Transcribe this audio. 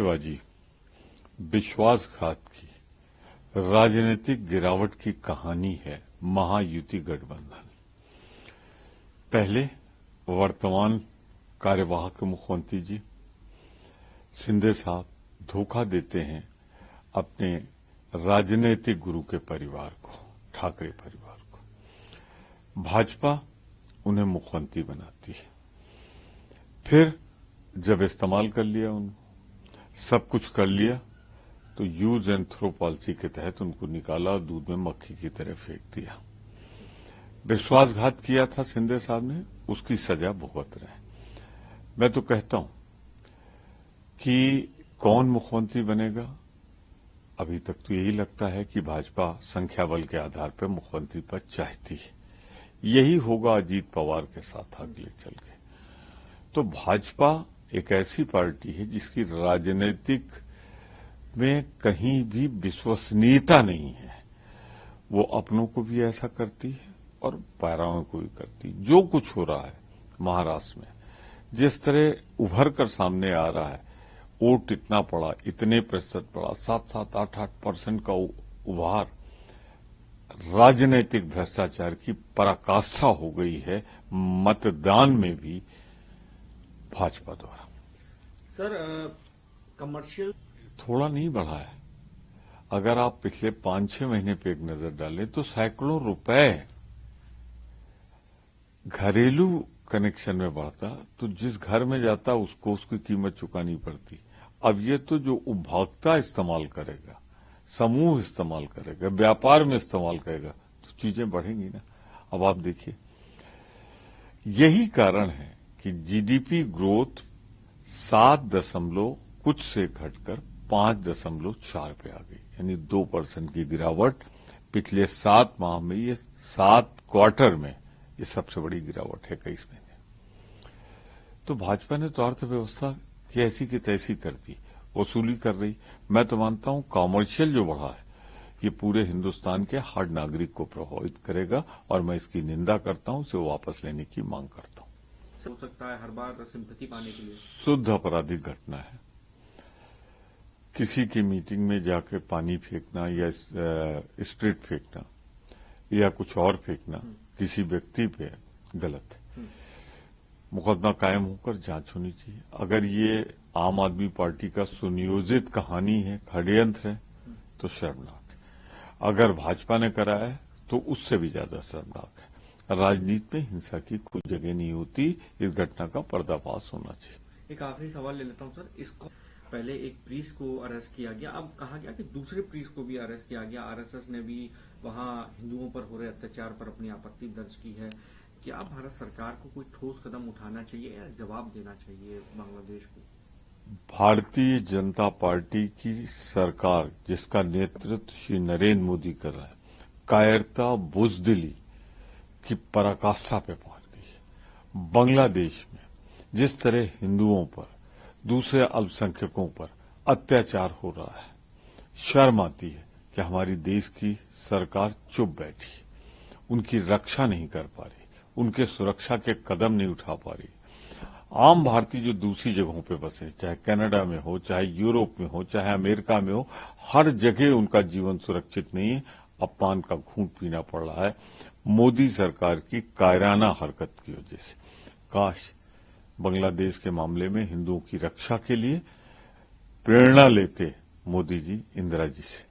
धोखेबाजी, विश्वासघात की, राजनीतिक गिरावट की कहानी है महायुति गठबंधन। पहले वर्तमान कार्यवाहक मुख्यमंत्री जी शिंदे साहब धोखा देते हैं अपने राजनीतिक गुरु के परिवार को, ठाकरे परिवार को। भाजपा उन्हें मुख्यमंत्री बनाती है, फिर जब इस्तेमाल कर लिया, उनको सब कुछ कर लिया, तो यूज एंड थ्रो पॉलिसी के तहत उनको निकाला और दूध में मक्खी की तरह फेंक दिया। विश्वासघात किया था शिंदे साहब ने, उसकी सजा भुगत रहे। मैं तो कहता हूं कि कौन मुख्यमंत्री बनेगा, अभी तक तो यही लगता है कि भाजपा संख्या बल के आधार पर मुख्यमंत्री पद चाहती है। यही होगा अजीत पवार के साथ आगे चल के। तो भाजपा एक ऐसी पार्टी है जिसकी राजनीतिक में कहीं भी विश्वसनीयता नहीं है। वो अपनों को भी ऐसा करती है और पैराओं को भी करती है। जो कुछ हो रहा है महाराष्ट्र में, जिस तरह उभर कर सामने आ रहा है, वोट इतना पड़ा, इतने प्रतिशत पड़ा, 7-7, 8-8% का उभार, राजनीतिक भ्रष्टाचार की पराकाष्ठा हो गई है मतदान में भी भाजपा द्वारा। सर, कमर्शियल थोड़ा नहीं बढ़ा है। अगर आप पिछले 5-6 महीने पे एक नजर डालें तो सैकड़ों रुपए घरेलू कनेक्शन में बढ़ता, तो जिस घर में जाता उसको उसकी कीमत चुकानी पड़ती। अब ये तो जो उपभोक्ता इस्तेमाल करेगा, समूह इस्तेमाल करेगा, व्यापार में इस्तेमाल करेगा, तो चीजें बढ़ेंगी ना। अब आप देखिए, यही कारण है कि जीडीपी ग्रोथ 7 कुछ से घटकर 5.4 पे आ गई, यानी 2% की गिरावट पिछले 7 माह में। ये 7 क्वार्टर में ये सबसे बड़ी गिरावट है 21 महीने। तो भाजपा ने तो अर्थव्यवस्था की ऐसी की तैसी कर दी, वसूली कर रही। मैं तो मानता हूं कॉमर्शियल जो बढ़ा है ये पूरे हिंदुस्तान के हर नागरिक को प्रभावित करेगा और मैं इसकी निंदा करता हूं, इसे वापस लेने की मांग करता हूं। हो सकता है हर बार सिंपैथी पाने के लिए शुद्ध आपराधिक घटना है। किसी की मीटिंग में जाकर पानी फेंकना या स्प्रिट फेंकना या कुछ और फेंकना किसी व्यक्ति पे गलत है। मुकदमा कायम होकर जांच होनी चाहिए। अगर ये आम आदमी पार्टी का सुनियोजित कहानी है, षड्यंत्र है, तो शर्मनाक है। अगर भाजपा ने कराया है तो उससे भी ज्यादा शर्मनाक है। राजनीति में हिंसा की कोई जगह नहीं होती। इस घटना का पर्दाफाश होना चाहिए। एक आखिरी सवाल ले लेता हूं सर। इसको पहले एक प्रीस्ट को अरेस्ट किया गया, अब कहा गया कि दूसरे प्रीस्ट को भी अरेस्ट किया गया। आरएसएस ने भी वहां हिंदुओं पर हो रहे अत्याचार पर अपनी आपत्ति दर्ज की है। क्या भारत सरकार को कोई ठोस कदम उठाना चाहिए या जवाब देना चाहिए बांग्लादेश को? भारतीय जनता पार्टी की सरकार, जिसका नेतृत्व श्री नरेंद्र मोदी कर रहा है, कायरता, बुजदिली की पराकाष्ठा पे पहुंच गई है। बांग्लादेश में जिस तरह हिंदुओं पर, दूसरे अल्पसंख्यकों पर अत्याचार हो रहा है, शर्म आती है कि हमारी देश की सरकार चुप बैठी, उनकी रक्षा नहीं कर पा रही, उनके सुरक्षा के कदम नहीं उठा पा रही। आम भारतीय जो दूसरी जगहों पे बसे, चाहे कनाडा में हो, चाहे यूरोप में हो, चाहे अमेरिका में हो, हर जगह उनका जीवन सुरक्षित नहीं है। अपमान का घूंट पीना पड़ रहा है मोदी सरकार की कायराना हरकत की वजह से। काश बांग्लादेश के मामले में हिंदुओं की रक्षा के लिए प्रेरणा लेते मोदी जी इंदिरा जी से।